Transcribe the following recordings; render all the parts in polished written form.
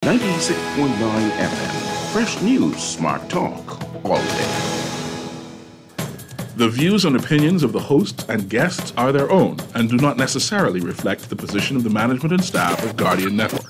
96.9 FM. Fresh news, smart talk, all day. The views and opinions of the hosts and guests are their own and do not necessarily reflect the position of the management and staff of Guardian Network.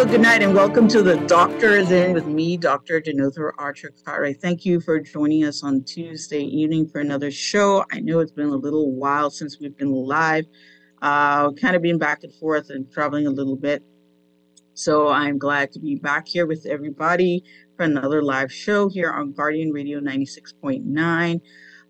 Good night and welcome to The Doctor is In with me, Dr. Denother Archer Cartwright. Thank you for joining us on Tuesday evening for another show. I know it's been a little while since we've been live, kind of been back and forth and traveling a little bit. So I'm glad to be back here with everybody for another live show here on Guardian Radio 96.9.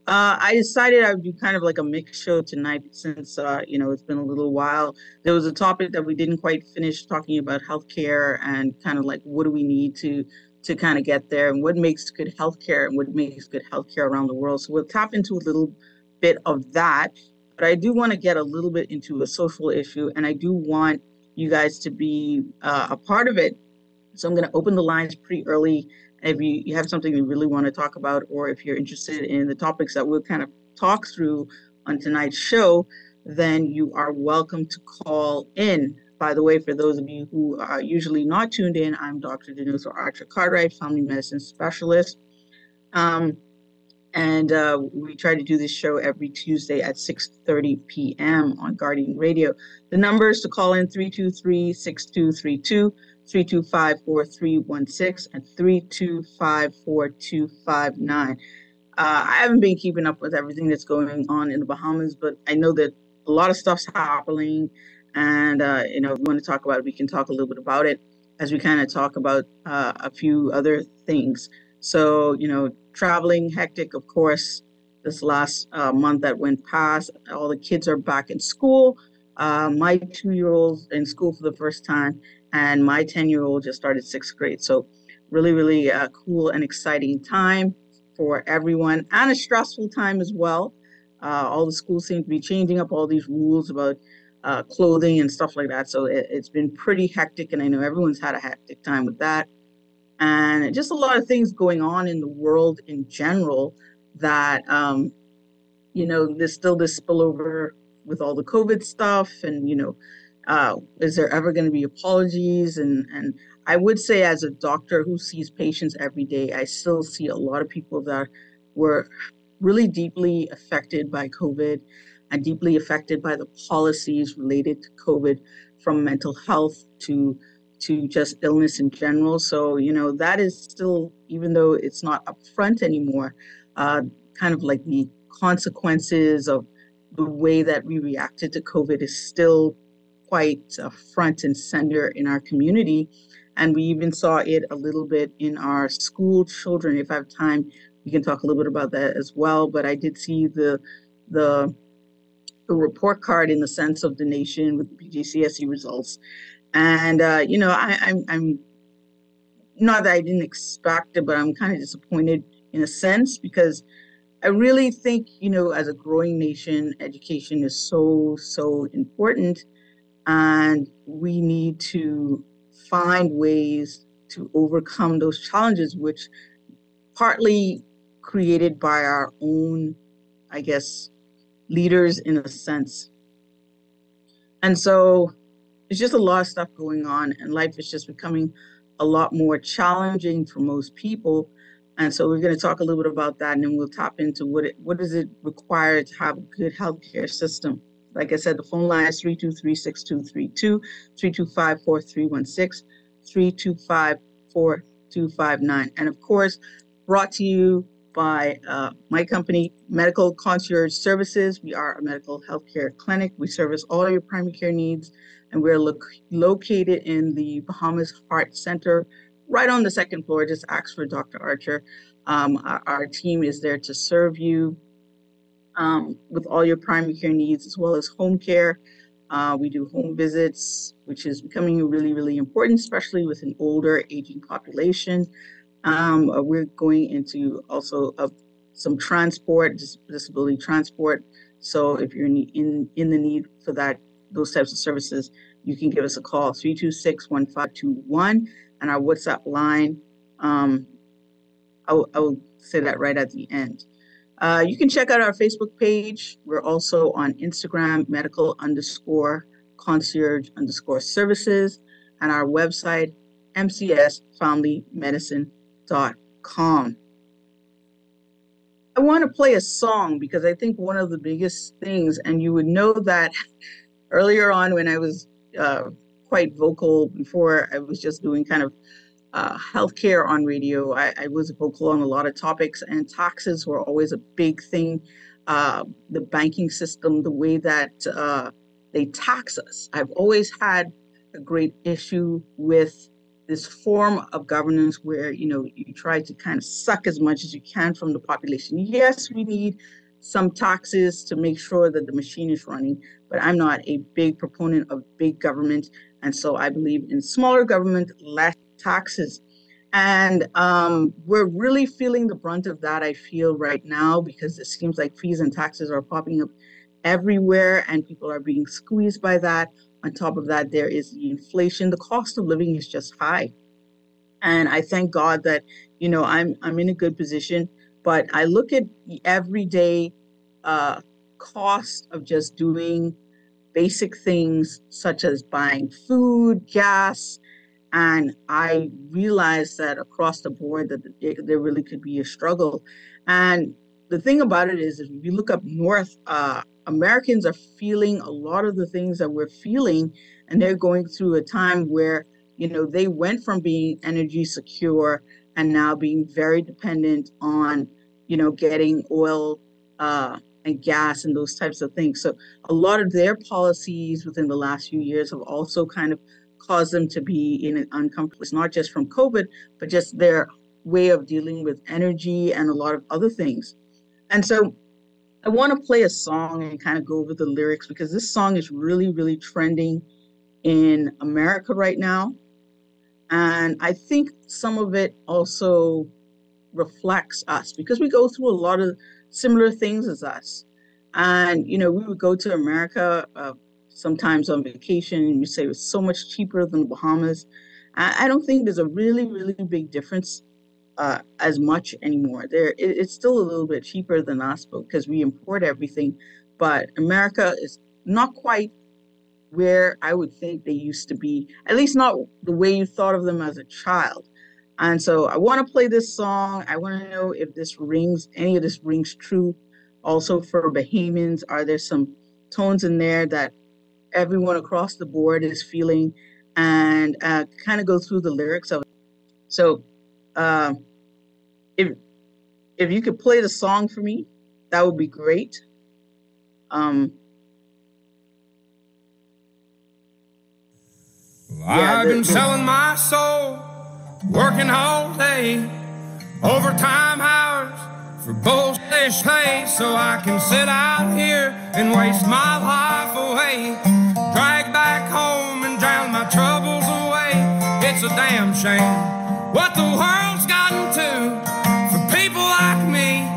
I decided I would do kind of like a mixed show tonight since, it's been a little while. There was a topic that we didn't quite finish talking about healthcare and kind of like what do we need to kind of get there and what makes good healthcare and what makes good healthcare around the world. So we'll tap into a little bit of that. But I do want to get a little bit into a social issue, and I do want you guys to be a part of it. So I'm going to open the lines pretty early. If you have something you really want to talk about, or if you're interested in the topics that we'll kind of talk through on tonight's show, then you are welcome to call in. By the way, for those of you who are usually not tuned in, I'm Dr. Denother Archer Cartwright, family medicine specialist. And we try to do this show every Tuesday at 6:30 p.m. on Guardian Radio. The numbers to call in 323-6232. 325-4316 and 325-4259. I haven't been keeping up with everything that's going on in the Bahamas, but I know that a lot of stuff's happening. And, if you want to talk about it, we can talk a little bit about it as we kind of talk about a few other things. So, traveling, hectic, of course, this last month that went past, all the kids are back in school. My 2-year-old's in school for the first time, and my 10-year-old just started 6th grade. So really, really cool and exciting time for everyone, and a stressful time as well. All the schools seem to be changing up all these rules about clothing and stuff like that. So it's been pretty hectic, and I know everyone's had a hectic time with that. And just a lot of things going on in the world in general that, there's still this spillover with all the COVID stuff, and, is there ever going to be apologies? And I would say, as a doctor who sees patients every day, I still see a lot of people that were really deeply affected by COVID and deeply affected by the policies related to COVID, from mental health to just illness in general. So, that is still, even though it's not upfront anymore, kind of like the consequences of the way that we reacted to COVID is still quite front and center in our community. And we even saw it a little bit in our school children. If I have time, we can talk a little bit about that as well. But I did see the report card in the sense of the nation with the PGCSE results. And, I'm not that I didn't expect it, but I'm kind of disappointed in a sense because I really think, as a growing nation, education is so, so important. And we need to find ways to overcome those challenges, which partly created by our own, I guess, leaders in a sense. And so it's just a lot of stuff going on, and life is just becoming a lot more challenging for most people. And so we're going to talk a little bit about that, and then we'll tap into what does it require to have a good healthcare system. Like I said, the phone line is 323-6232, 325-4316, 325-4259. And of course, brought to you by my company, Medical Concierge Services. We are a medical healthcare clinic. We service all your primary care needs, and we're located in the Bahamas Heart Center, right on the second floor. Just ask for Dr. Archer. Our team is there to serve you with all your primary care needs, as well as home care. We do home visits, which is becoming really, really important, especially with an older, aging population. We're going into also some transport, disability transport. So if you're in the need for those types of services, you can give us a call, 326-1521, and our WhatsApp line. I will say that right at the end. You can check out our Facebook page. We're also on Instagram, medical_concierge_services, and our website, mcsfamilymedicine.com. I want to play a song because I think one of the biggest things, and you would know that earlier on when I was quite vocal before I was just doing kind of healthcare on radio, I was vocal on a lot of topics, and taxes were always a big thing. The banking system, the way that they tax us. I've always had a great issue with this form of governance where, you try to kind of suck as much as you can from the population. Yes, we need some taxes to make sure that the machine is running, but I'm not a big proponent of big government. And so I believe in smaller government, less taxes. And we're really feeling the brunt of that, I feel, right now, because it seems like fees and taxes are popping up everywhere and people are being squeezed by that. On top of that, there is the inflation. The cost of living is just high. And I thank God that, I'm in a good position, but I look at the everyday cost of just doing basic things such as buying food, gas, and I realized that across the board that there really could be a struggle. And the thing about it is, if you look up north, Americans are feeling a lot of the things that we're feeling, and they're going through a time where, they went from being energy secure and now being very dependent on, getting oil and gas and those types of things. So a lot of their policies within the last few years have also kind of caused them to be in an uncomfortable, it's not just from COVID, but just their way of dealing with energy and a lot of other things. And so I want to play a song and kind of go over the lyrics because this song is really, really trending in America right now. And I think some of it also reflects us because we go through a lot of similar things as us. And, we would go to America sometimes on vacation, and you say it's so much cheaper than the Bahamas. I don't think there's a really, really big difference as much anymore. It's still a little bit cheaper than us because we import everything, but America is not quite where I would think they used to be, at least not the way you thought of them as a child. And so I want to play this song. I want to know if any of this rings true. Also for Bahamians, are there some tones in there that everyone across the board is feeling, and kind of go through the lyrics of it. So if you could play the song for me, that would be great. I've been selling my soul, working all day, overtime hours for bullshit pay, so I can sit out here and waste my life away, drag back home and drown my troubles away. It's a damn shame what the world's gotten to for people like me,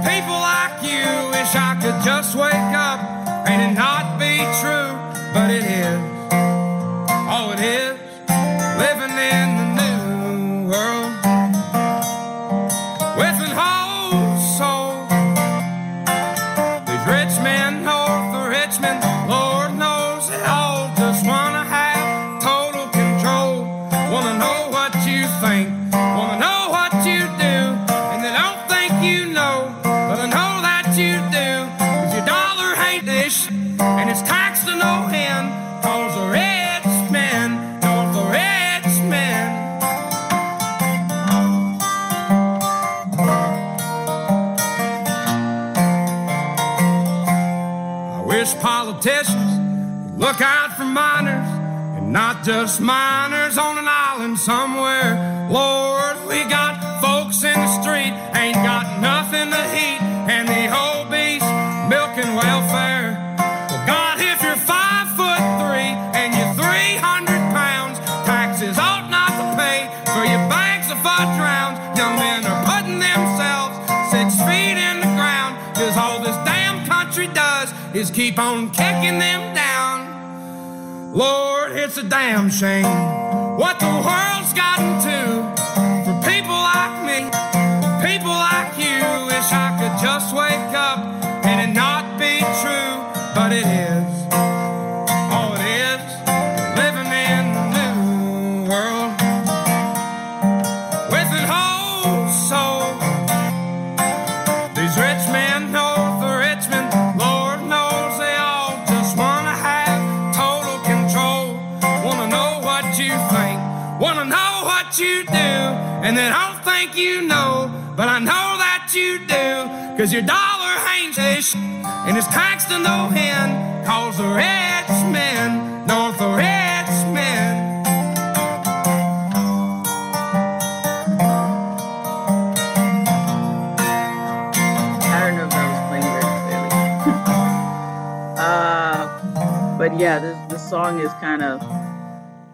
people like you. Wish I could just wake up and it not be true, but it is. Oh, it is living in the new world with an whole soul. These rich men north of Richmond, Lord knows they all just wanna have total control. Wanna know what you think, wanna know what you do, and they don't think you know, but I know that you do. 'Cause your dollar ain't this, and it's taxed to no end, 'cause the rich politicians look out for miners, and not just miners on an island somewhere. Lord, we got folks in the street, ain't got nothing to eat, and the obese milking welfare. Well, God, if you're 5'3" and you're 300 pounds, taxes ought not to pay for your bags of fudge rounds. Young men are putting themselves 6 feet in the ground, 'cause all this damn country does is keep on kicking them down. Lord, it's a damn shame what the world's gotten to for people like me, people like you. Wish I could just wake up and it not be true, but it is. Oh, it is living in the new world with an whole soul. These rich men north of Richmond, Lord knows they all just wanna have total control. Wanna know what you think, wanna know what you do, and they don't think you know, but I know that you do. 'Cause your dollar ain't this, and it's taxed to no end, 'cause the rich men north of Richmond. But yeah, this song has kind of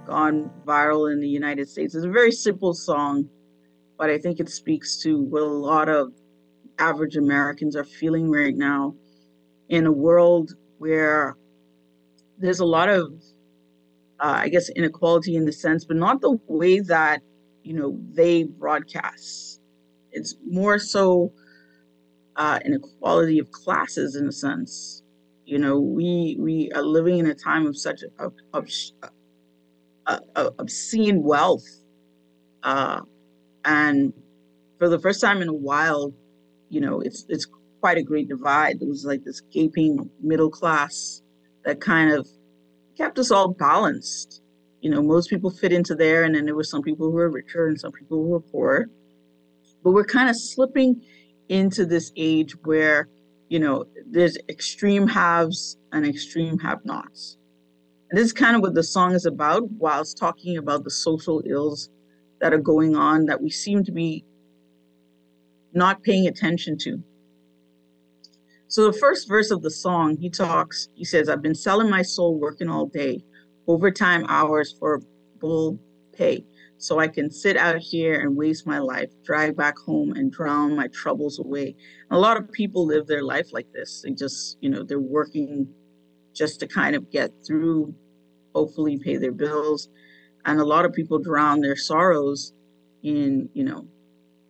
gone viral in the United States. It's a very simple song, but I think it speaks to what a lot of average Americans are feeling right now in a world where there's a lot of, I guess, inequality in the sense, but not the way that, they broadcast. It's more so inequality of classes in a sense. We are living in a time of such obscene wealth. And for the first time in a while, it's quite a great divide. There was like this gaping middle class that kind of kept us all balanced. Most people fit into there, and then there were some people who were richer and some people who were poor. But we're kind of slipping into this age where there's extreme haves and extreme have-nots. And this is kind of what the song is about, whilst talking about the social ills that are going on that we seem to be not paying attention to. So the first verse of the song, he says, I've been selling my soul, working all day, overtime hours for bull pay, so I can sit out here and waste my life, drive back home and drown my troubles away. And a lot of people live their life like this. They just, they're working just to kind of get through, hopefully pay their bills. And a lot of people drown their sorrows in,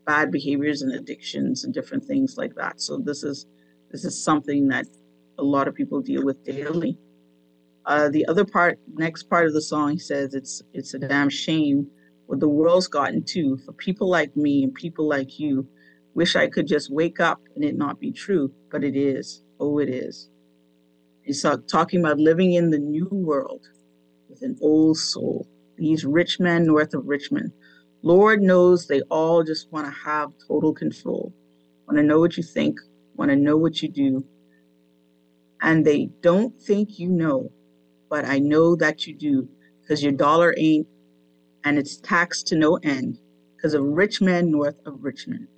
bad behaviors and addictions and different things like that. So this is something that a lot of people deal with daily. The next part of the song, he says, it's a damn shame what the world's gotten to for people like me and people like you. Wish I could just wake up and it not be true, but it is. Oh, it is. He's talking about living in the new world with an old soul. These rich men north of Richmond, Lord knows they all just want to have total control. Want to know what you think, want to know what you do, And they don't think you know, but I know that you do, because your dollar ain't, and it's taxed to no end because of rich men north of Richmond.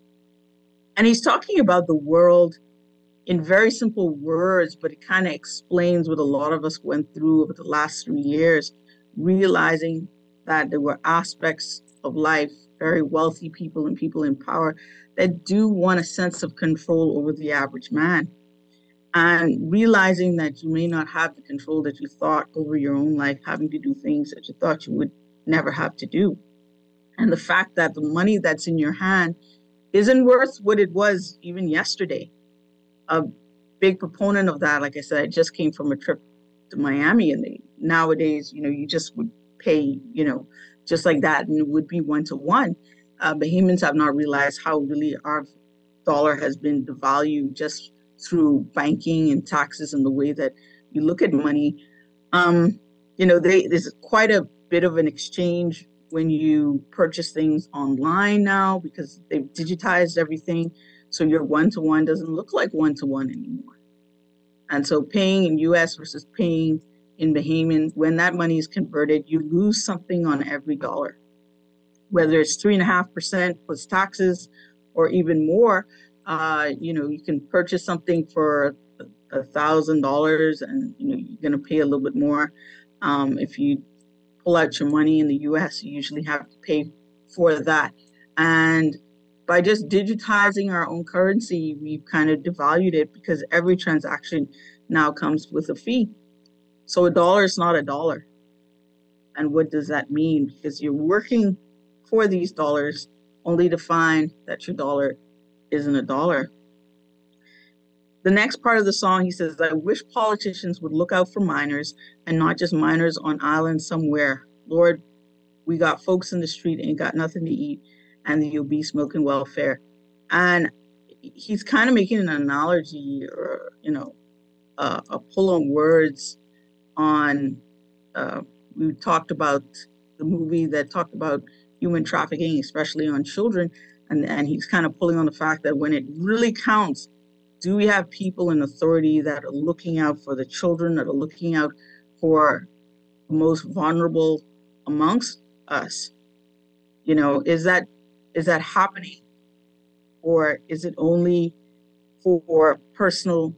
And he's talking about the world in very simple words, but it kind of explains what a lot of us went through over the last 3 years, realizing that there were aspects of life, very wealthy people and people in power, that do want a sense of control over the average man. And realizing that you may not have the control that you thought over your own life, having to do things that you thought you would never have to do. And the fact that the money that's in your hand isn't worth what it was even yesterday. A big proponent of that, like I said, I just came from a trip to Miami, and nowadays, you just would pay, just like that, and it would be 1-to-1. Bahamians have not realized how really our dollar has been devalued just through banking and taxes and the way that you look at money. There's quite a bit of an exchange when you purchase things online now, because they've digitized everything. So your 1-to-1 doesn't look like 1-to-1 anymore. And so paying in US versus paying in Bahamian, when that money is converted, you lose something on every dollar. Whether it's 3.5% plus taxes or even more, you can purchase something for $1,000 and you're going to pay a little bit more. If you pull out your money in the US, you usually have to pay for that. And by just digitizing our own currency, we've kind of devalued it, because every transaction now comes with a fee. So a dollar is not a dollar. And what does that mean? Because you're working for these dollars only to find that your dollar isn't a dollar. The next part of the song, he says, I wish politicians would look out for minors, and not just minors on islands somewhere. Lord, we got folks in the street ain't got nothing to eat, and the obese milking welfare. And he's kind of making an analogy, or a pull on words on, we talked about the movie that talked about human trafficking, especially on children, and he's kind of pulling on the fact that when it really counts, do we have people in authority that are looking out for the children, that are looking out for the most vulnerable amongst us? Is that happening? Or is it only for personal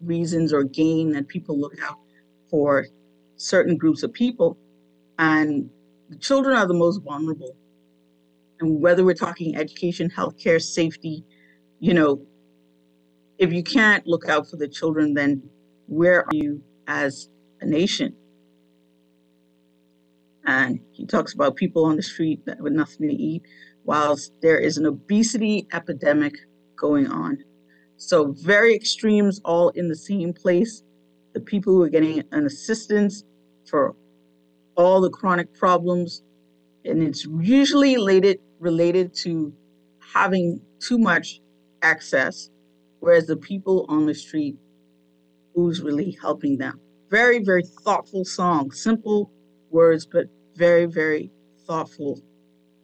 reasons or gain that people look out for certain groups of people? And the children are the most vulnerable. And whether we're talking education, healthcare, safety, if you can't look out for the children, then where are you as a nation? And he talks about people on the street with nothing to eat, whilst there is an obesity epidemic going on. So very extremes all in the same place. The people who are getting an assistance for all the chronic problems, and it's usually related to having too much access, whereas the people on the street, who's really helping them? Very, very thoughtful song, simple words, but very, very thoughtful,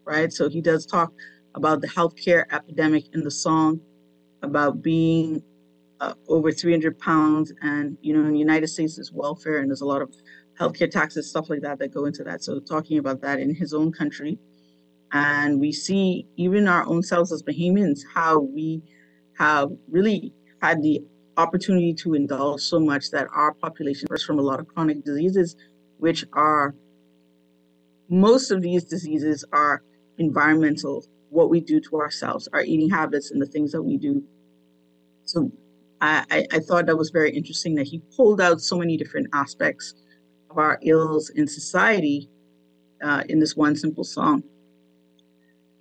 right? So he does talk about the healthcare epidemic in the song, about being over 300 pounds. And, in the United States, there's welfare and there's a lot of healthcare taxes, stuff like that go into that. So talking about that in his own country. And we see even our own selves as Bahamians, how we have really had the opportunity to indulge so much that our population suffers from a lot of chronic diseases, which are, most of these diseases are environmental, what we do to ourselves, our eating habits and the things that we do. So I thought that was very interesting that he pulled out so many different aspects of our ills in society in this one simple song.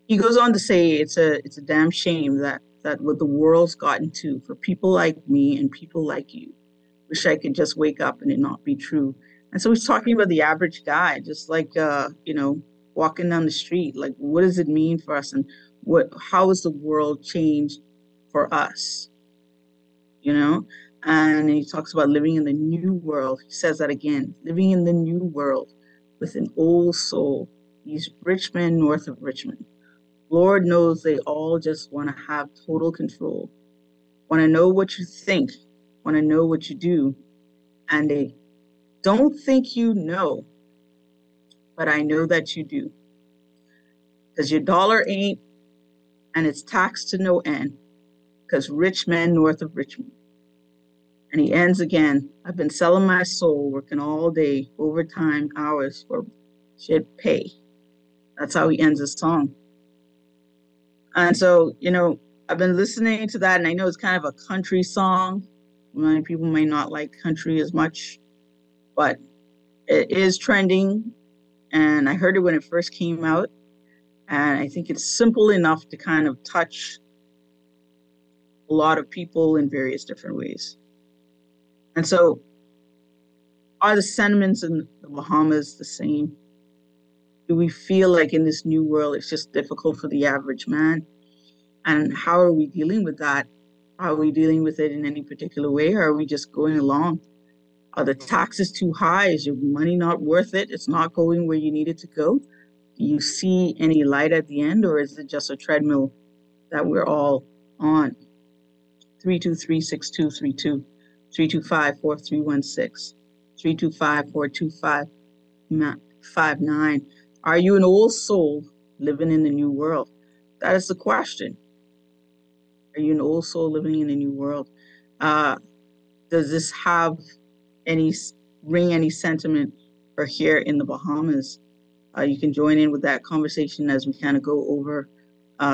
He goes on to say it's a damn shame that what the world's gotten to for people like me and people like you. Wish I could just wake up and it not be true. And so he's talking about the average guy, just like walking down the street. Like, what does it mean for us, and how has the world changed for us? And he talks about living in the new world. He says that again, living in the new world with an old soul. These rich men north of Richmond. Lord knows they all just want to have total control, want to know what you think, want to know what you do, and they don't think you know, but I know that you do. Because your dollar ain't, and it's taxed to no end, because rich men north of Richmond. And he ends again, I've been selling my soul, working all day, overtime hours for shit pay. That's how he ends his song. And so, I've been listening to that, and I know it's kind of a country song. Many people may not like country as much, but it is trending. And I heard it when it first came out. And I think it's simple enough to kind of touch a lot of people in various different ways. And so, are the sentiments in the Bahamas the same? Do we feel like in this new world, it's just difficult for the average man? And how are we dealing with that? Are we dealing with it in any particular way? Or are we just going along? Are the taxes too high? Is your money not worth it? It's not going where you need it to go? Do you see any light at the end, or is it just a treadmill that we're all on? 323-6232, 325-4316, 325-425-59. Are you an old soul living in the new world? That is the question. Are you an old soul living in a new world? Does this have ring any sentiment for here in the Bahamas? You can join in with that conversation as we kind of go over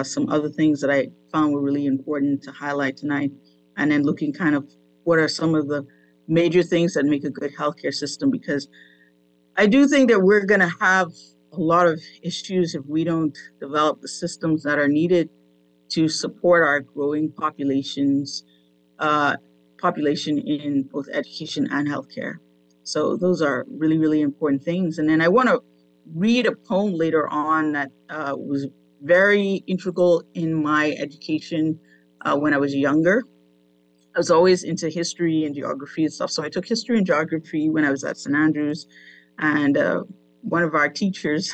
some other things that I found were really important to highlight tonight. And then looking kind of what are some of the major things that make a good healthcare system, because I do think that we're going to have a lot of issues if we don't develop the systems that are needed to support our growing population in both education and healthcare. So those are really, really important things. And then I want to read a poem later on that was very integral in my education when I was younger. I was always into history and geography and stuff. So I took history and geography when I was at St. Andrews. And one of our teachers,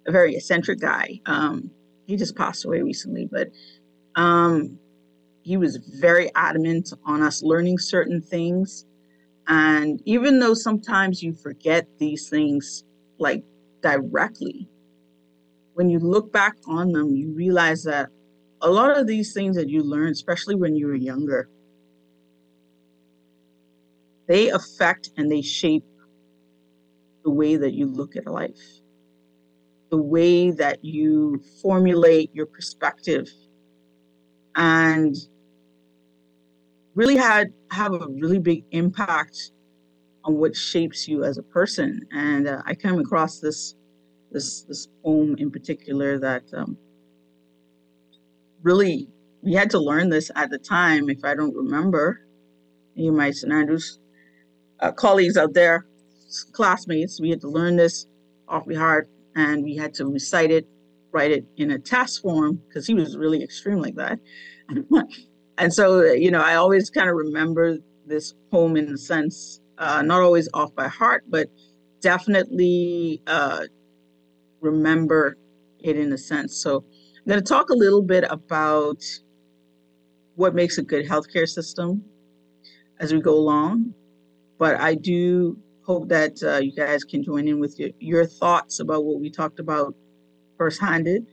a very eccentric guy, he just passed away recently, but he was very adamant on us learning certain things. And even though sometimes you forget these things like directly, when you look back on them, you realize that a lot of these things that you learned, especially when you were younger, they affect and they shape the way that you look at life, the way that you formulate your perspective, and really have a really big impact on what shapes you as a person. And I came across this poem in particular that really, we had to learn this at the time. If I don't remember, you might, St. Andrews colleagues out there, classmates, we had to learn this off by heart, and we had to recite it, write it in a test form, because he was really extreme like that. And so, I always kind of remember this poem in a sense, not always off by heart, but definitely remember it in a sense. So I'm going to talk a little bit about what makes a good healthcare system as we go along. But I do hope that you guys can join in with your thoughts about what we talked about first-handed.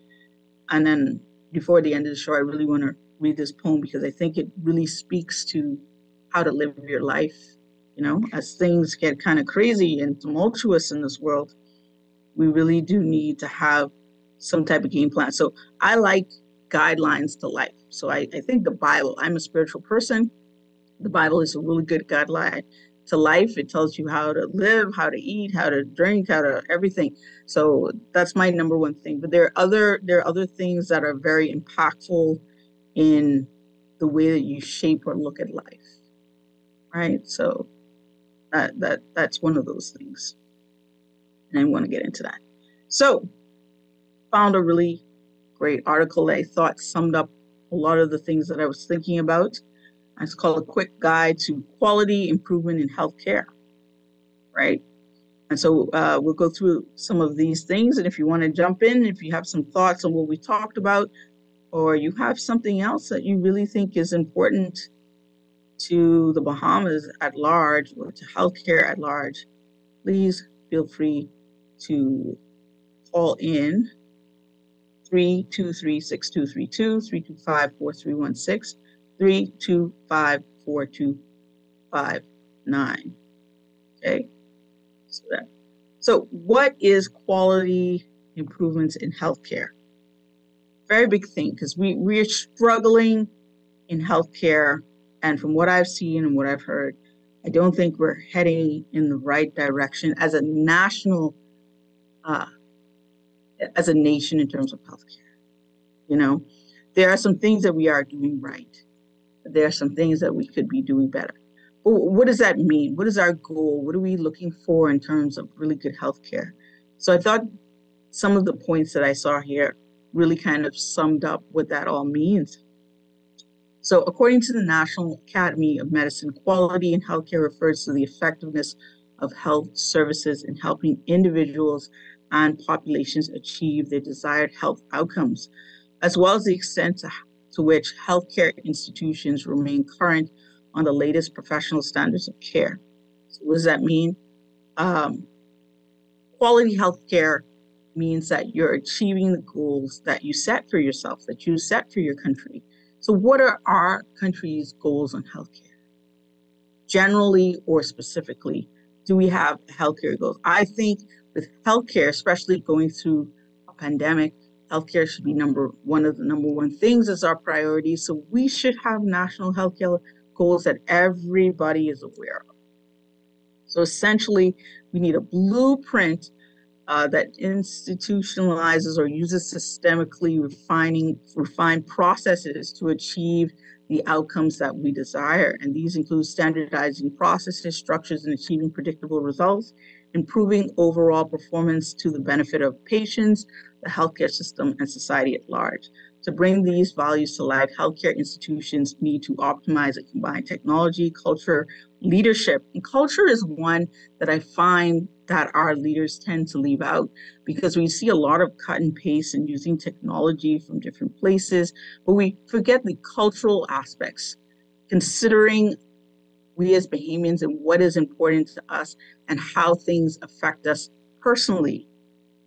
And then before the end of the show, I really want to read this poem because I think it really speaks to how to live your life. As things get kind of crazy and tumultuous in this world, we really do need to have some type of game plan. So I like guidelines to life. So I think the Bible, I'm a spiritual person. The Bible is a really good guideline to life. It tells you how to live, how to eat, how to drink, how to everything. So that's my number one thing. But there are other things that are very impactful in the way that you shape or look at life, right? So that's one of those things, and I want to get into that. So found a really great article that I thought summed up a lot of the things that I was thinking about. It's called A Quick Guide to Quality Improvement in Healthcare, right? And so we'll go through some of these things. And if you want to jump in, if you have some thoughts on what we talked about, or you have something else that you really think is important to the Bahamas at large or to healthcare at large, please feel free to call in 323-6232, 325-4316, 325-4259. Okay, so what is quality improvements in healthcare? Very big thing, because we're struggling in healthcare, and from what I've seen and what I've heard, I don't think we're heading in the right direction as a national, as a nation in terms of healthcare. You know, there are some things that we are doing right. There are some things that we could be doing better. But what does that mean? What is our goal? What are we looking for in terms of really good healthcare? So I thought some of the points that I saw here really kind of summed up what that all means. So according to the National Academy of Medicine, quality in healthcare refers to the effectiveness of health services in helping individuals and populations achieve their desired health outcomes, as well as the extent to which healthcare institutions remain current on the latest professional standards of care. So what does that mean? Quality healthcare means that you're achieving the goals that you set for yourself, that you set for your country. So what are our country's goals on healthcare? Generally or specifically, do we have healthcare goals? I think with healthcare, especially going through a pandemic, healthcare should be one of the number one things as our priority. So we should have national healthcare goals that everybody is aware of. So essentially, we need a blueprint that institutionalizes or uses systemically refined processes to achieve the outcomes that we desire. And these include standardizing processes, structures, and achieving predictable results, improving overall performance to the benefit of patients, the healthcare system, and society at large. To bring these values to life, healthcare institutions need to optimize and combine technology, culture, leadership. And culture is one that I find that our leaders tend to leave out, because we see a lot of cut and paste and using technology from different places, but we forget the cultural aspects, considering we as Bahamians and what is important to us and how things affect us personally.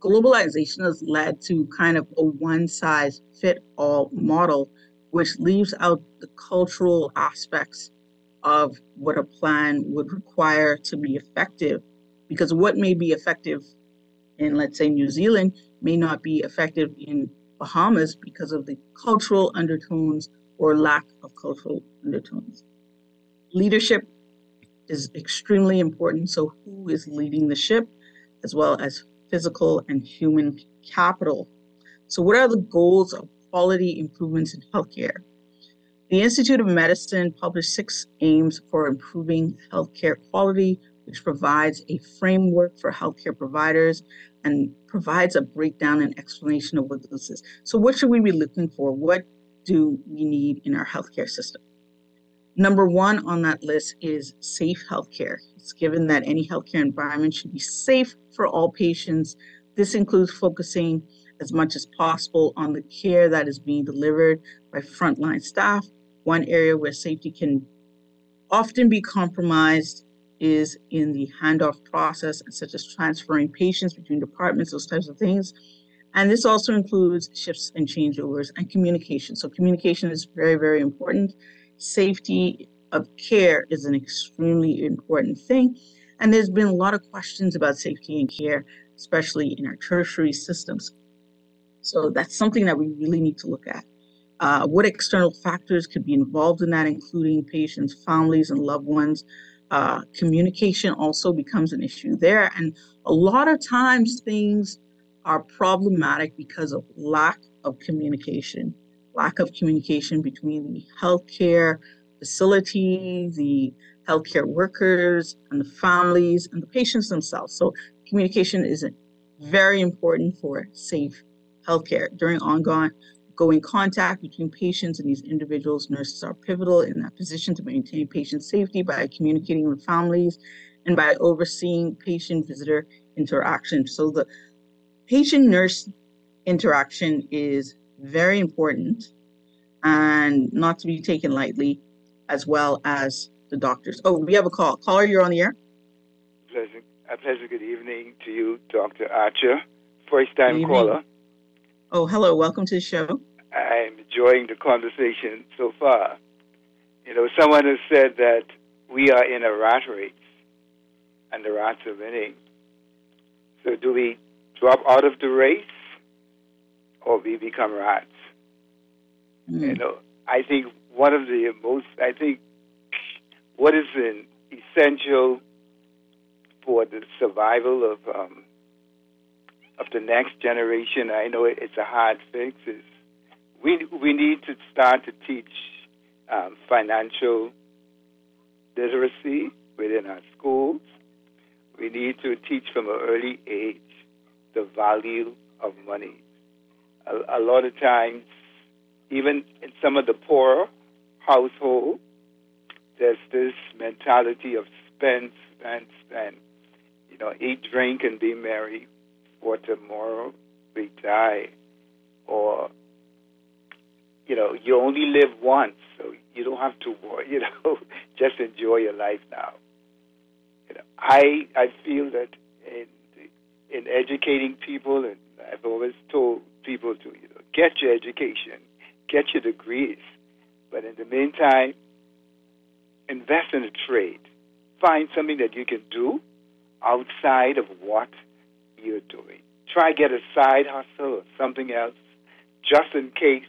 Globalization has led to kind of a one-size-fits-all model, which leaves out the cultural aspects of what a plan would require to be effective. Because what may be effective in, let's say, New Zealand may not be effective in Bahamas because of the cultural undertones or lack of cultural undertones. Leadership is extremely important. So who is leading the ship, as well as physical and human capital? So what are the goals of quality improvements in healthcare? The Institute of Medicine published 6 aims for improving healthcare quality, which provides a framework for healthcare providers and provides a breakdown and explanation of what this is. So what should we be looking for? What do we need in our healthcare system? Number 1 on that list is safe healthcare. It's given that any healthcare environment should be safe for all patients. This includes focusing as much as possible on the care that is being delivered by frontline staff. One area where safety can often be compromised is in the handoff process, such as transferring patients between departments, those types of things. And this also includes shifts and changeovers and communication. So communication is very, very important. Safety of care is an extremely important thing. And there's been a lot of questions about safety and care, especially in our tertiary systems. So that's something that we really need to look at. What external factors could be involved in that, including patients, families, and loved ones. Communication also becomes an issue there. And a lot of times things are problematic because of lack of communication between the healthcare facility, the healthcare workers, and the families, and the patients themselves. So communication is very important for safe healthcare. During ongoing contact between patients and these individuals, nurses are pivotal in that position to maintain patient safety by communicating with families and by overseeing patient-visitor interaction. So the patient-nurse interaction is very important and not to be taken lightly. as well as the doctors. Oh, we have a call. Caller, you're on the air. A pleasant good evening to you, Dr. Archer, first-time caller. Oh, hello. Welcome to the show. I'm enjoying the conversation so far. You know, someone has said that we are in a rat race, and the rats are winning. So do we drop out of the race, or we become rats? You know, I think what is essential for the survival of the next generation, I know it's a hard fix, is we need to start to teach financial literacy within our schools. We need to teach from an early age the value of money. A lot of times, even in some of the poorer households, there's this mentality of spend. You know, eat, drink, and be merry, for tomorrow we die. Or, you know, you only live once, so you don't have to worry, you know, just enjoy your life now. You know, I feel that in educating people, and I've always told people to, you know, get your education, get your degrees, but in the meantime, invest in a trade. Find something that you can do outside of what you're doing. Try get a side hustle or something else, just in case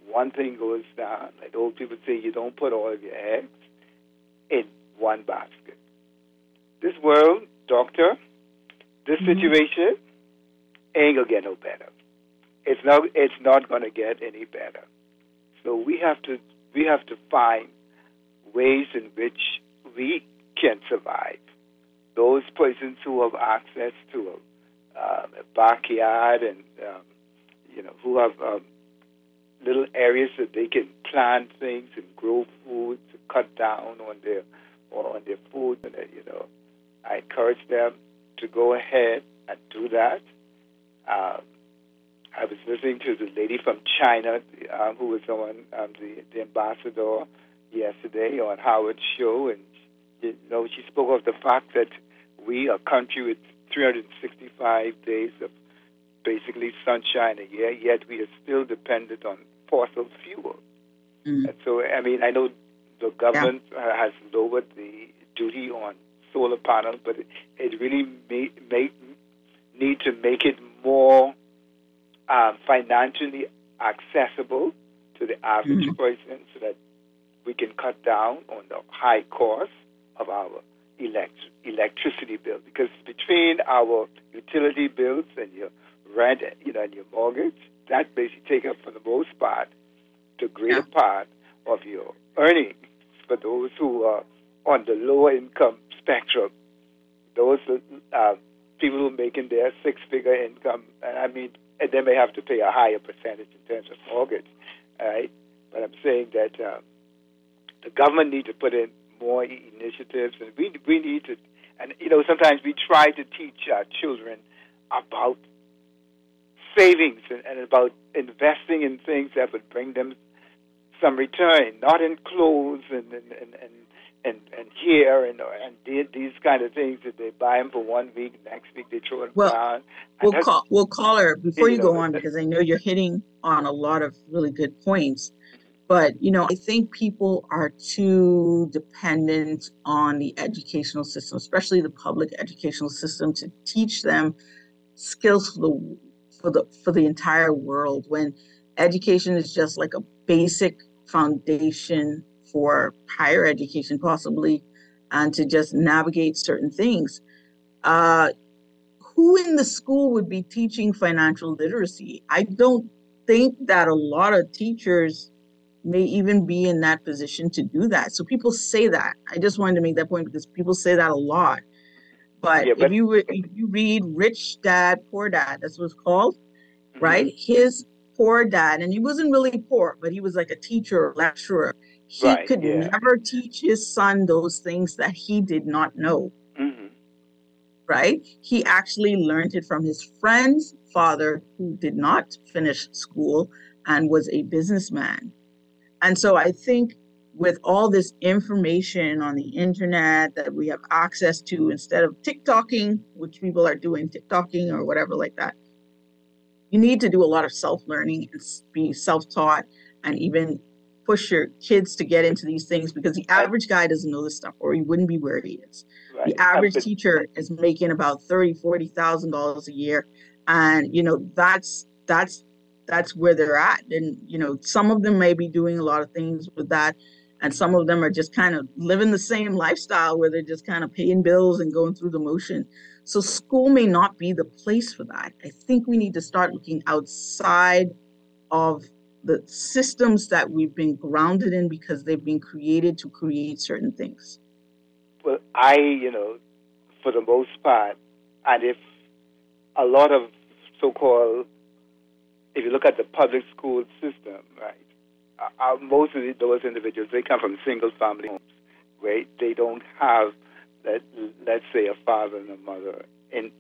one thing goes down. Like old people say, you don't put all of your eggs in one basket. This world, doctor, this situation ain't gonna get no better. It's not gonna get any better. So we have to find ways in which we can survive. Those persons who have access to a backyard and you know, who have little areas that they can plant things and grow food to cut down on their food, and you know, I encourage them to go ahead and do that. I was listening to the lady from China who was on the ambassador yesterday on Howard's show, and you know, she spoke of the fact that we are a country with 365 days of basically sunshine a year, yet we are still dependent on fossil fuel. And so, I mean, I know the government has lowered the duty on solar panels, but it really need to make it more financially accessible to the average person, so that we can cut down on the high cost of our electricity bill. Because between our utility bills and your rent, you know, and your mortgage, that basically take up for the most part the greater part of your earnings. For those who are on the lower income spectrum, those people who are making their six-figure income, and I mean, and they may have to pay a higher percentage in terms of mortgage, all right? But I'm saying that the government needs to put in more initiatives, and we need to, and you know, sometimes we try to teach our children about savings and about investing in things that would bring them some return, not in clothes and gear and these kind of things that they buy them for 1 week, next week they throw them down. We'll call her before you go on, because I know you're hitting on a lot of really good points. But, you know, I think people are too dependent on the educational system, especially the public educational system, to teach them skills for the entire world, when education is just like a basic foundation for higher education, possibly, and to just navigate certain things. Who in the school would be teaching financial literacy? I don't think that a lot of teachers may even be in that position to do that. So people say that. I just wanted to make that point because people say that a lot. But if you read Rich Dad, Poor Dad, that's what it's called, right? His poor dad, and he wasn't really poor, but he was like a teacher or lecturer. He could never teach his son those things that he did not know, right? He actually learned it from his friend's father, who did not finish school and was a businessman. And so I think with all this information on the internet that we have access to, instead of TikToking, which people are doing, TikToking or whatever like that, you need to do a lot of self-learning and be self-taught, and even push your kids to get into these things, because the average guy doesn't know this stuff, or he wouldn't be where he is. Right. The average teacher is making about $30,000-$40,000 a year, and that's where they're at. And some of them may be doing a lot of things with that, and some of them are just kind of living the same lifestyle where they're just kind of paying bills and going through the motion. So school may not be the place for that. I think we need to start looking outside of the systems that we've been grounded in, because they've been created to create certain things. Well, for the most part, and if a lot of so-called, if you look at the public school system, right, most of those individuals, they come from single-family homes, right? They don't have, let's say, a father and a mother in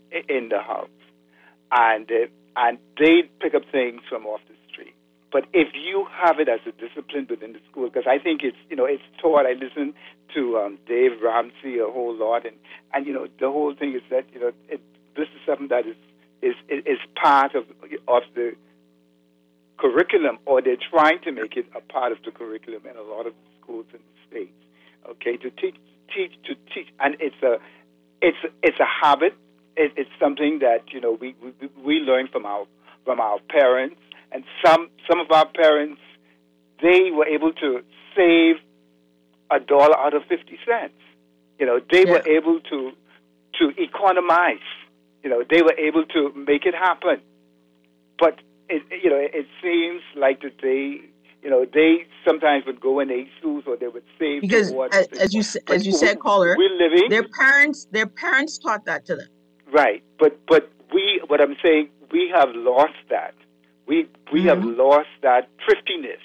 the house, and they pick up things from off the street. But if you have it as a discipline within the school, because I think it's taught. I listen to Dave Ramsey a whole lot, and the whole thing is that this is something that is part of the curriculum, or they're trying to make it a part of the curriculum in a lot of schools in the States. Okay, to teach, and it's a habit. It's something that we learn from our parents, and some of our parents, they were able to save $1 out of 50 cents. They were able to economize. They were able to make it happen. But it seems like today, they sometimes would go in ASUS, or they would save, because as you said, caller, we're living. Their parents taught that to them. Right, but what I'm saying, we have lost that. We have lost that thriftiness.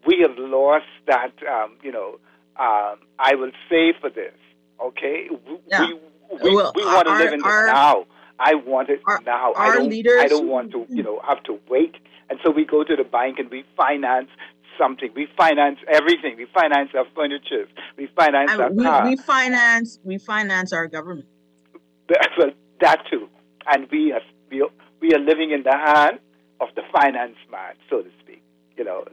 We have lost that. I will save for this. Okay, we want to live in the now. I want it now. I don't want to have to wait. And so we go to the bank and we finance something. We finance everything. We finance our furniture. We finance our car. We finance our government. Well, that too. And we are living in the hand of the finance man, so to speak.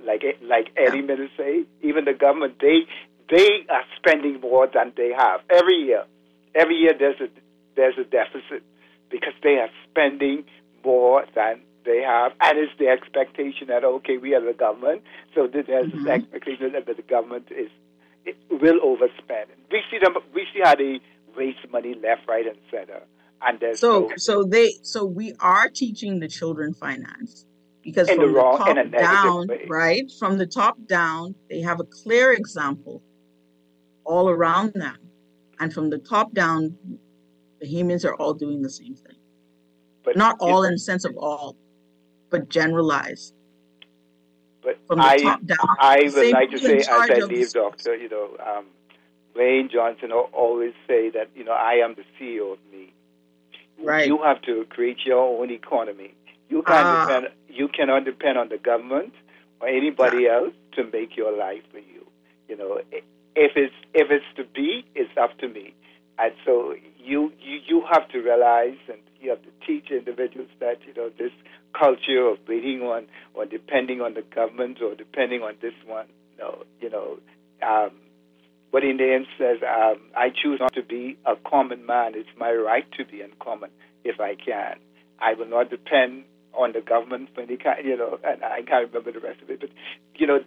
Like Eddie Miller say, even the government, they are spending more than they have every year. Every year there's a deficit, because they are spending more than they have, and it's the expectation that, okay, we are the government, so there's this expectation that the government will overspend. We see how they waste money left, right, and center. And so we are teaching the children finance, because from the top down, right? From the top down, they have a clear example all around them, and from the top down, the humans are all doing the same thing. But not all in the sense of all, but generalized. But from the top down. I would like to say, as I leave, Doctor, Wayne Johnson always say that, I am the CEO of me. Right. You have to create your own economy. You cannot depend on the government or anybody else to make your life for you. If it's to be, it's up to me. And so you have to realize, and you have to teach individuals that this culture of waiting on or depending on the government or depending on this one. What Indian says, I choose not to be a common man. It's my right to be uncommon if I can. I will not depend on the government for any kind, and I can't remember the rest of it. But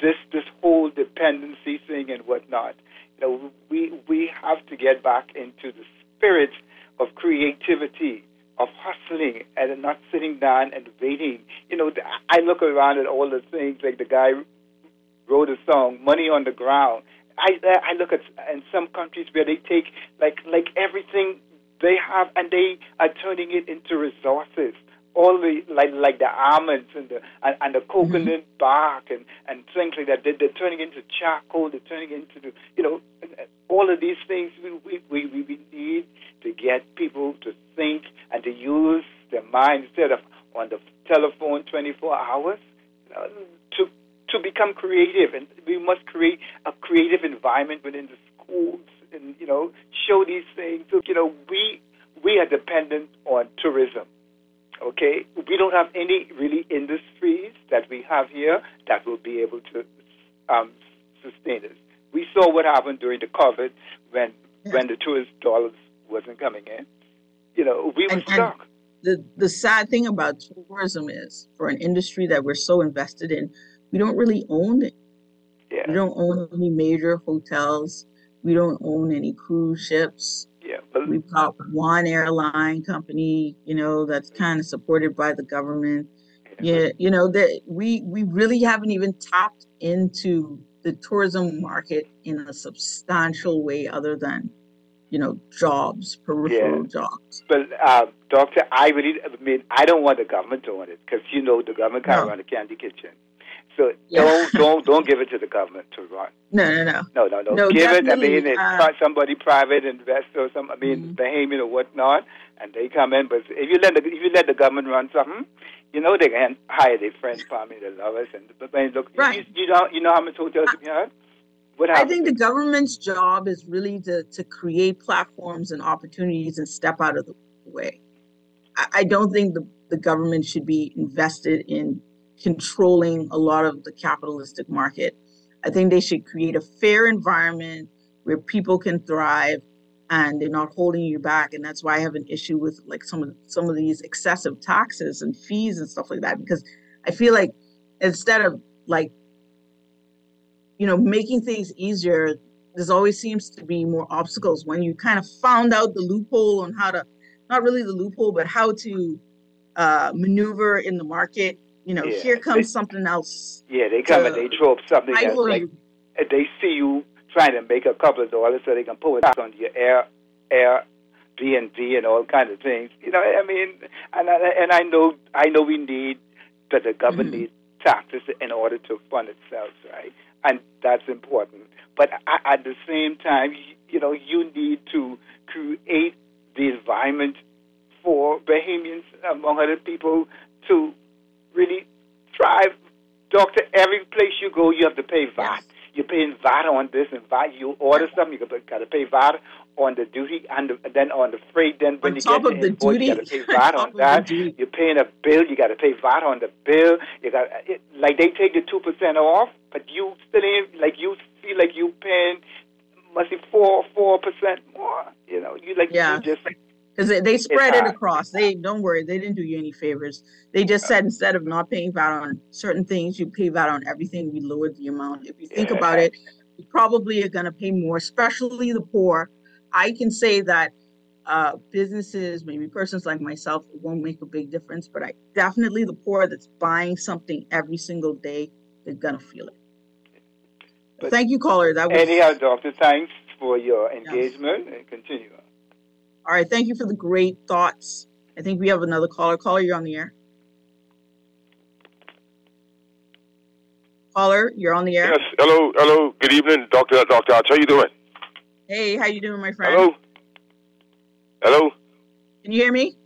this whole dependency thing and whatnot. We have to get back into the spirit of creativity, of hustling, and not sitting down and waiting. I look around at all the things, like the guy wrote a song, "Money on the Ground." I look at in some countries where they take like everything they have and they are turning it into resources. All the like the almonds and the coconut bark and things like that. They're turning into charcoal. They're turning into all of these things. We need to get people to think and to use their mind instead of on the telephone 24 hours. to become creative, and we must create a creative environment within the schools, and show these things. So, we are dependent on tourism. Okay, we don't have any really industries that we have here that will be able to sustain us. We saw what happened during the COVID when the tourist dollars wasn't coming in. We were stuck. The sad thing about tourism is, for an industry that we're so invested in, we don't really own it. Yeah. We don't own any major hotels. We don't own any cruise ships. Yeah, but We've got one airline company, that's kind of supported by the government. Yeah, that we really haven't even tapped into the tourism market in a substantial way, other than jobs, peripheral jobs. But Doctor, I don't want the government to own it, because the government can't run a candy kitchen. So don't give it to the government to run. No. Give it. It's somebody private investor, or Bahamian or whatnot, and they come in. But if you let the government run something, they can hire their friends, family, their lovers, and look. Right. You know how much hotels we have. I think the government's job is really to create platforms and opportunities and step out of the way. I don't think the government should be invested in controlling a lot of the capitalistic market. I think they should create a fair environment where people can thrive and they're not holding you back. And that's why I have an issue with like some of these excessive taxes and fees and stuff like that, because I feel like instead of making things easier, there always seems to be more obstacles. When you kind of found out the loophole on how to, not really the loophole, but how to maneuver in the market, here comes something else. Yeah, they come and they throw up something that's they see you trying to make a couple of dollars so they can pull it back on your Airbnb and all kinds of things. And I know we need that the government needs taxes in order to fund itself, right? And that's important. But at the same time, you need to create the environment for Bahamians, among other people, to really thrive. Doctor, every place you go, you have to pay VAT. Yes. You're paying VAT on this and VAT. You order something, you got to pay VAT on the duty and then on the freight. Then when you get the invoice, you got to pay VAT on that. You're paying a bill, you got to pay VAT on the bill. You got they take the 2% off, but you still ain't you feel like you paying must be 4% more. You just. Because they spread it across. Don't worry, they didn't do you any favors. They just said instead of not paying VAT on certain things, you pay VAT on everything. We lowered the amount. If you think about it, you probably are going to pay more, especially the poor. I can say that businesses, maybe persons like myself, it won't make a big difference, but definitely the poor that's buying something every single day, they're going to feel it. But thank you, caller. Anyhow, Doctor, thanks for your engagement and continue. All right, thank you for the great thoughts. I think we have another caller. Caller, you're on the air. Caller, you're on the air. Yes, hello. Good evening, Dr. Arch. How you doing? Hey, how you doing, my friend? Hello? Can you hear me?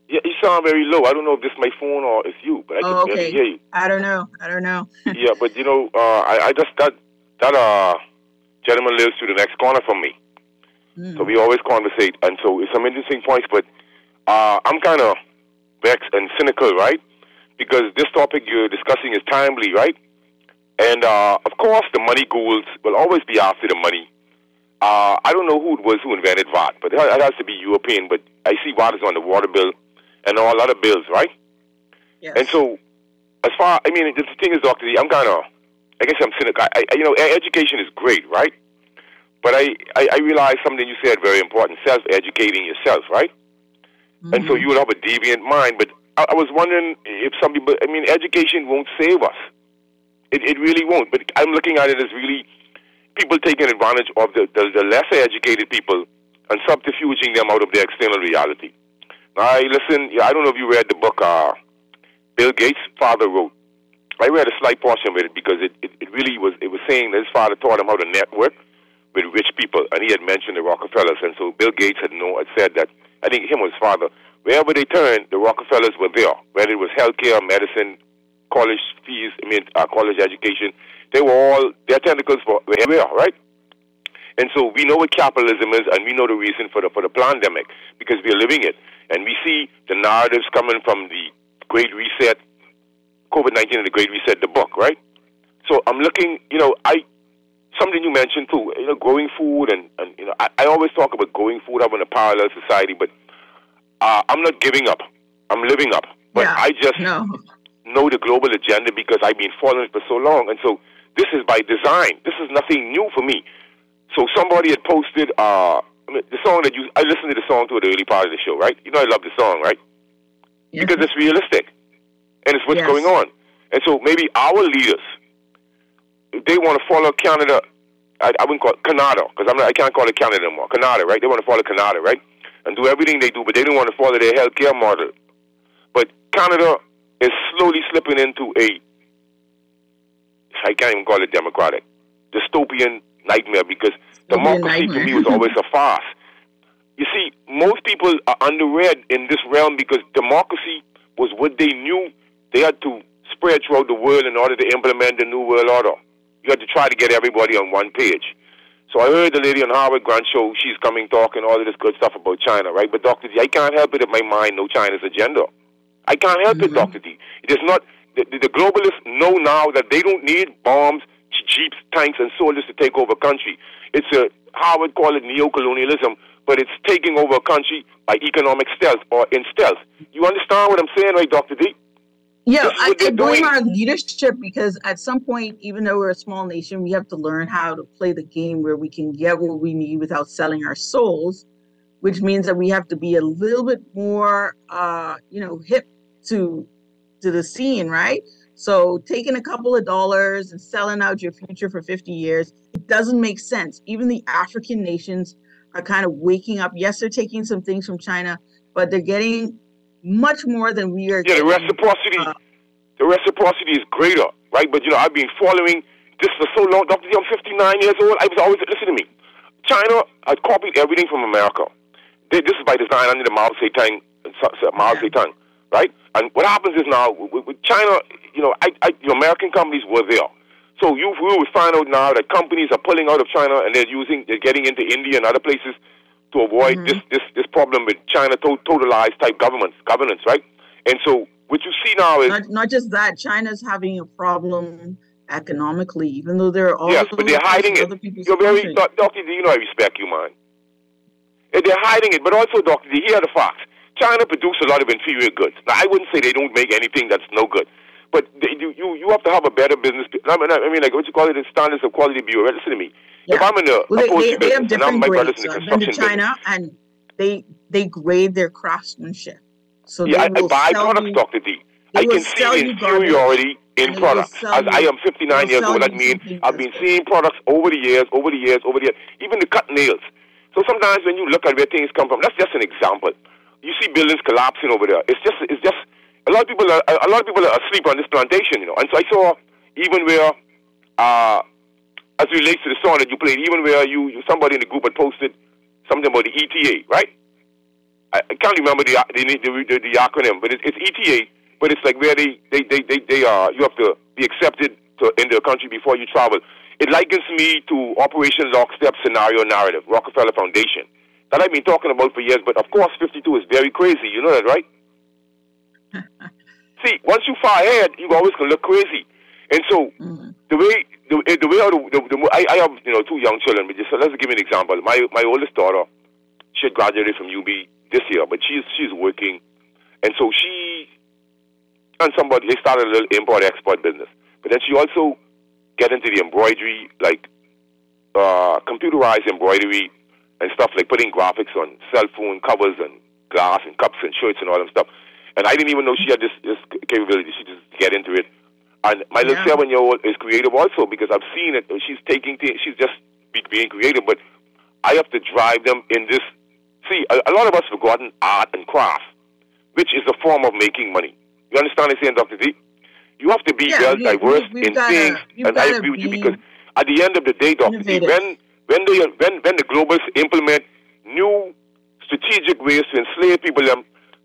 Yeah, you sound very low. I don't know if this is my phone or it's you, but I can barely hear you. I don't know. Yeah, but I just, that gentleman lives to the next corner from me. So we always conversate, and so it's some interesting points, but I'm kind of vexed and cynical, right? Because this topic you're discussing is timely, right? And, of course, the money ghouls will always be after the money. I don't know who it was who invented VAT, but it has to be European, but I see VAT is on the water bill and all other bills, right? Yes. And so, the thing is, Dr. D, I guess I'm cynical. Education is great, right? But I realized something you said very important, self-educating yourself, right? Mm-hmm. And so you would have a deviant mind. But I was wondering if some people, education won't save us. It really won't. But I'm looking at it as really people taking advantage of the lesser educated people and subterfuging them out of their external reality. Now, I don't know if you read the book Bill Gates' father wrote. I read a slight portion of it because it was saying that his father taught him how to network with rich people, and he had mentioned the Rockefellers, and so Bill Gates had said that, I think him or his father, wherever they turned, the Rockefellers were there, whether it was healthcare, medicine, college fees, college education. Their tentacles were everywhere, right? And so we know what capitalism is, and we know the reason for the pandemic, because we are living it. And we see the narratives coming from the Great Reset, COVID-19 and the Great Reset, the book, right? So I'm looking, something you mentioned too, growing food, and I always talk about growing food up in a parallel society, but I'm not giving up. I'm living up. But I just know the global agenda because I've been following it for so long. And so this is by design. This is nothing new for me. So somebody had posted the song I listened to the song to the early part of the show, right? I love the song, right? Yes. Because it's realistic. And it's what's going on. And so maybe our leaders, if they want to follow Canada, I wouldn't call it Canada, because I can't call it Canada anymore. Canada, right? They want to follow Canada, right? And do everything they do, but they don't want to follow their healthcare model. But Canada is slowly slipping into I can't even call it democratic, dystopian nightmare, because democracy to me was always a farce. You see, most people are underread in this realm because democracy was what they knew they had to spread throughout the world in order to implement the New World Order. You had to try to get everybody on one page. So I heard the lady on Howard Grant show, she's coming talking all of this good stuff about China, right? But Dr. D, I can't help it if my mind knows China's agenda. I can't help it, Dr. D. It is not, the globalists know now that they don't need bombs, jeeps, tanks, and soldiers to take over a country. It's Howard called it neo-colonialism, but it's taking over a country by economic stealth or in stealth. You understand what I'm saying, right, Dr. D? Yeah, I blame our leadership because at some point, even though we're a small nation, we have to learn how to play the game where we can get what we need without selling our souls, which means that we have to be a little bit more, hip to the scene, right? So taking a couple of dollars and selling out your future for 50 years, it doesn't make sense. Even the African nations are kind of waking up. Yes, they're taking some things from China, but they're getting much more than we are. Yeah, the reciprocity is greater, right? But, I've been following this for so long. Dr. D, I'm 59 years old. I was always, listen to me. China had copied everything from America. This is by design under the Mao Zedong, right? And what happens is now, with China, American companies were there. So we will find out now that companies are pulling out of China and they're getting into India and other places to avoid this problem with China totalized type governance, right? And so what you see now is not just that. China's having a problem economically, even though they're all but they're hiding it. You're very Dr. D, I respect you, man. And they're hiding it, but also, Dr. D, here are the facts. China produces a lot of inferior goods. Now, I wouldn't say they don't make anything that's no good, but you have to have a better business. Like what you call it, the standards of quality bureau. Listen to me. Yeah. If I'm in the they have different grades. I've been to China and they grade their craftsmanship. So I buy products, Dr. D. I can see the inferiority in products. As I am 59 years old, that means I've been seeing products over the years, even the cut nails. So sometimes when you look at where things come from, that's just an example. You see buildings collapsing over there. It's just a lot of people are asleep on this plantation, And so I saw even where as it relates to the song that you played, even where somebody in the group had posted something about the ETA, right? I can't remember the acronym, but it's ETA. But it's like where they you have to be accepted into a country before you travel. It likens me to Operation Lockstep Scenario Narrative, Rockefeller Foundation, that I've been talking about for years. But of course, 52 is very crazy. You know that, right? See, once you far ahead, you always gonna look crazy. And so I have two young children. But just let's give me an example. My oldest daughter, she had graduated from UB this year, but she's working, and so they started a little import-export business. But then she also get into the embroidery, like computerized embroidery and stuff, like putting graphics on cell phone covers and glass and cups and shirts and all that stuff. And I didn't even know she had this capability. She just get into it. And my little 7-year-old is creative also, because I've seen it. She's taking things, she's just being creative, but I have to drive them in this. See, a lot of us have forgotten art and craft, which is a form of making money. You understand what I'm saying, Dr. D? You have to be diverse in things, and I agree with you, because at the end of the day, Dr. D, when the globals implement new strategic ways to enslave people,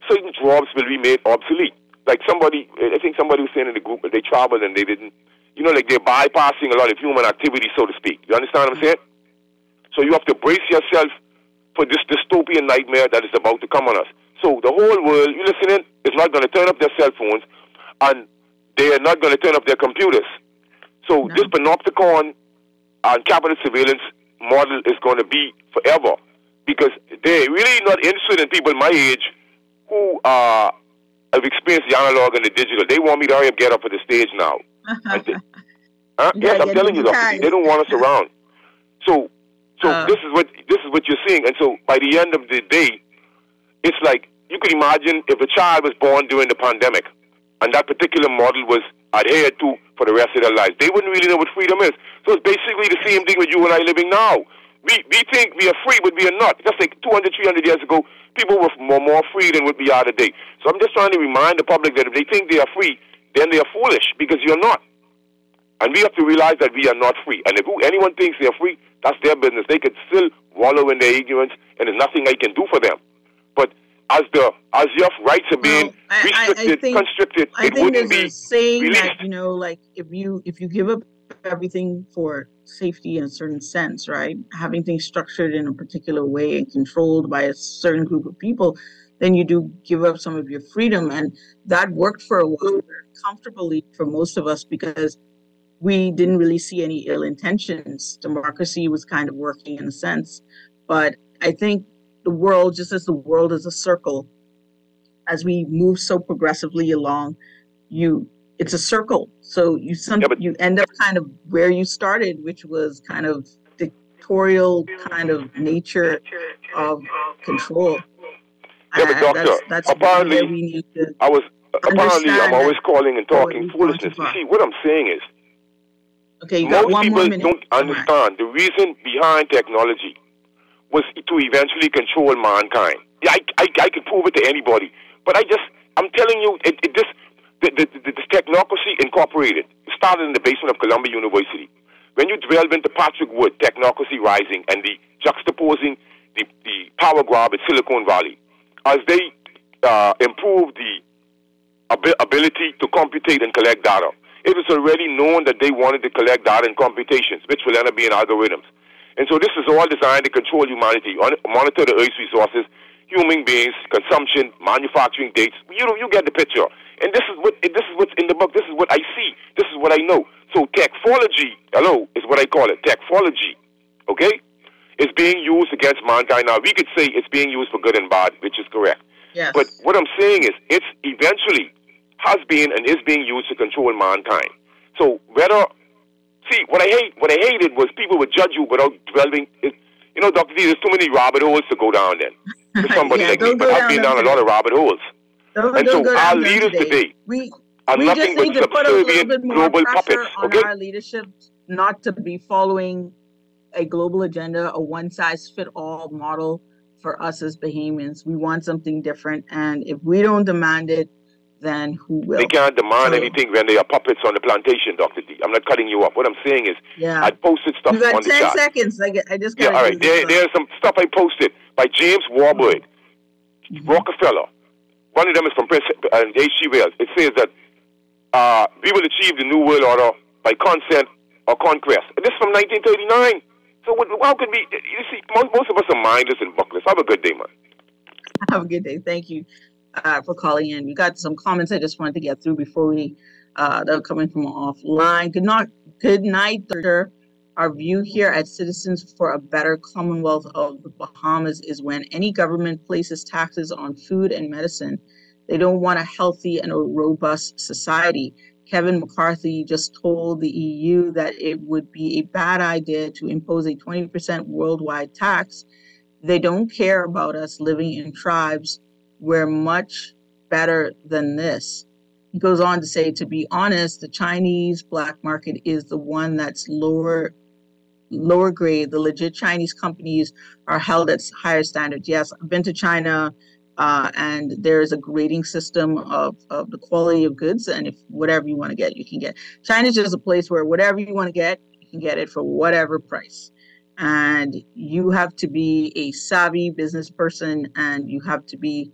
certain jobs will be made obsolete. like I think somebody was saying in the group that they traveled and they didn't, like they're bypassing a lot of human activity, so to speak. You understand what I'm saying? So you have to brace yourself for this dystopian nightmare that is about to come on us. So the whole world, you listening, is not going to turn up their cell phones, and they are not going to turn up their computers. So this panopticon and capital surveillance model is going to be forever, because they're really not interested in people my age who have experienced the analog and the digital. They want me to hurry up, get up for the stage now. Yes, I'm telling you, Dr. D, they don't want us around. So this is what you're seeing. And so by the end of the day, it's like you could imagine if a child was born during the pandemic and that particular model was adhered to for the rest of their lives, they wouldn't really know what freedom is. So it's basically the same thing with you and I living now. We think we are free, but we are not. Just like 200, 300 years ago, people were more free than what we are today. So I'm just trying to remind the public that if they think they are free, then they are foolish, because you're not. And we have to realize that we are not free. And if anyone thinks they are free, that's their business. They could still wallow in their ignorance, and there's nothing I can do for them. But as your rights are being constricted, it wouldn't be saying released. That, like if you give up everything for safety in a certain sense, right? Having things structured in a particular way and controlled by a certain group of people, then you do give up some of your freedom. And that worked for a while comfortably for most of us, because we didn't really see any ill intentions. Democracy was kind of working in a sense. But I think the world, just as the world is a circle, as we move so progressively along, it's a circle. So you end up kind of where you started, which was kind of dictatorial kind of nature of control. Yeah, but doctor, that's apparently we need to I'm always calling and talking foolishness. You see, what I'm saying is, most people don't understand the reason behind technology was to eventually control mankind. Yeah, I can prove it to anybody, but I'm telling you, this Technocracy Incorporated started in the basement of Columbia University. When you delve into Patrick Wood, Technocracy Rising, and the juxtaposing the power grab at Silicon Valley, as they improved the ability to computate and collect data, it was already known that they wanted to collect data and computations, which will end up being algorithms. And so this is all designed to control humanity, monitor the Earth's resources, human beings, consumption, manufacturing dates. You get the picture. And this is what's in the book. This is what I see. This is what I know. So technology, is what I call it. Technology, okay, is being used against mankind. Now, we could say it's being used for good and bad, which is correct. Yes. But what I'm saying is it's eventually has been and is being used to control mankind. So what I hated was people would judge you without dwelling. Dr. D, there's too many rabbit holes to go down then. For somebody like me, but I've been down a lot of rabbit holes. And so our leaders today are nothing but subservient global puppets. On our leadership not to be following a global agenda, a one-size-fit-all model for us as Bahamians. We want something different, and if we don't demand it, then who will? They can't demand anything when they are puppets on the plantation, Dr. D. I'm not cutting you off. What I'm saying is, I posted stuff on the chat. You got 10 seconds. I just got all right. There's some stuff I posted by James Warburg, Rockefeller. One of them is from H.G. Wells. It says that we will achieve the New World Order by consent or conquest. This is from 1939. So how could we? You see, most of us are mindless and bookless. Have a good day, man. Have a good day. Thank you for calling in. We got some comments I just wanted to get through before we that are coming from offline. Good night, Doctor. Our view here at Citizens for a Better Commonwealth of the Bahamas is when any government places taxes on food and medicine, they don't want a healthy and a robust society. Kevin McCarthy just told the EU that it would be a bad idea to impose a 20% worldwide tax. They don't care about us living in tribes. We're much better than this. He goes on to say, to be honest, the Chinese black market is the one that's lower grade. The legit Chinese companies are held at higher standards. Yes, I've been to China, and there's a grading system of the quality of goods, and if whatever you want to get, you can get. China's just a place where whatever you want to get, you can get it for whatever price. And you have to be a savvy business person, and you have to be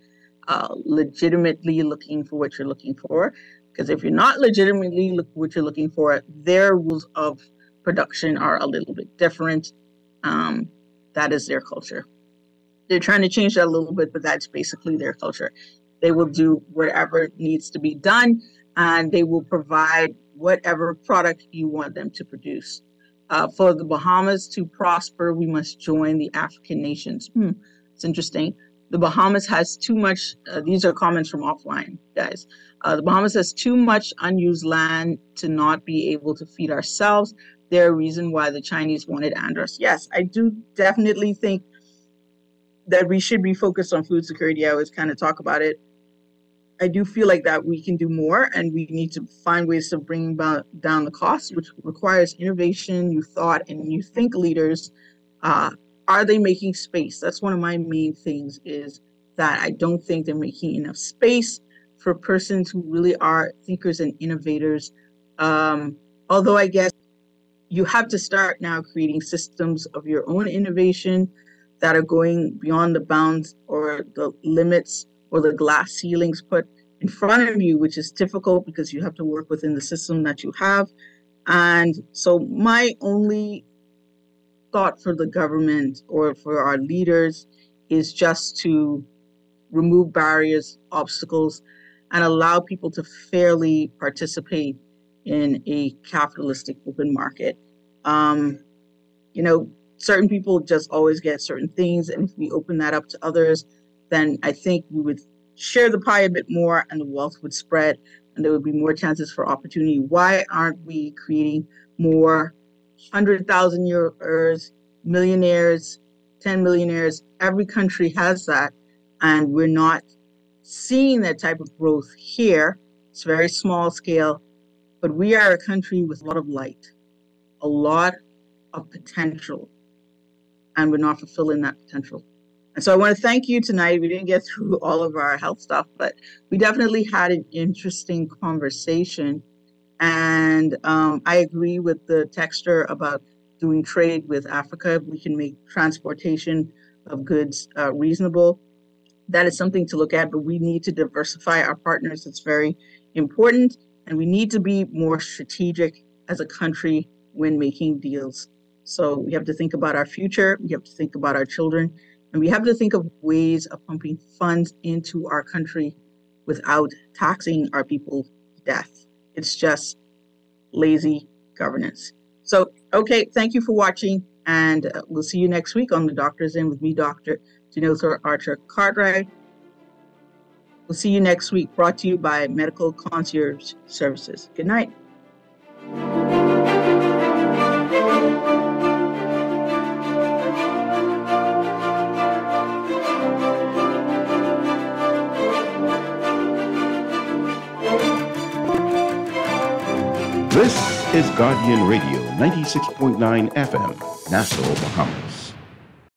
legitimately looking for what you're looking for. Because if you're not legitimately what you're looking for, their rules of production are a little bit different. That is their culture. They're trying to change that a little bit, but that's basically their culture. They will do whatever needs to be done, and they will provide whatever product you want them to produce. For the Bahamas to prosper, we must join the African nations. It's interesting. The Bahamas has too much, these are comments from offline, guys. The Bahamas has too much unused land to not be able to feed ourselves. They're a reason why the Chinese wanted Andros. Yes, I do definitely think that we should be focused on food security. I always kind of talk about it. I do feel like that we can do more, and we need to find ways to bring down the cost, which requires innovation, new thought, and new think leaders. Are they making space? That's one of my main things, is that I don't think they're making enough space for persons who really are thinkers and innovators. Although I guess you have to start now creating systems of your own innovation that are going beyond the bounds or the limits or the glass ceilings put in front of you, which is difficult because you have to work within the system that you have. And so my only thought for the government or for our leaders is just to remove barriers, obstacles, and allow people to fairly participate in a capitalistic open market. Certain people just always get certain things, and if we open that up to others, then I think we would share the pie a bit more and the wealth would spread and there would be more chances for opportunity. Why aren't we creating more 100,000-year-olds, millionaires, 10 millionaires? Every country has that, and we're not seeing that type of growth here. It's very small scale, but we are a country with a lot of light, a lot of potential, and we're not fulfilling that potential. And so I want to thank you tonight. We didn't get through all of our health stuff, but we definitely had an interesting conversation. And I agree with the texter about doing trade with Africa. We can make transportation of goods reasonable. That is something to look at, but we need to diversify our partners. It's very important. And we need to be more strategic as a country when making deals. So we have to think about our future. We have to think about our children. And we have to think of ways of pumping funds into our country without taxing our people to death. It's just lazy governance. So, okay, thank you for watching. And we'll see you next week on The Doctor's In with me, Dr. Denotha Archer Cartwright. We'll see you next week, brought to you by Medical Concierge Services. Good night. This is Guardian Radio, 96.9 FM, Nassau, Bahamas.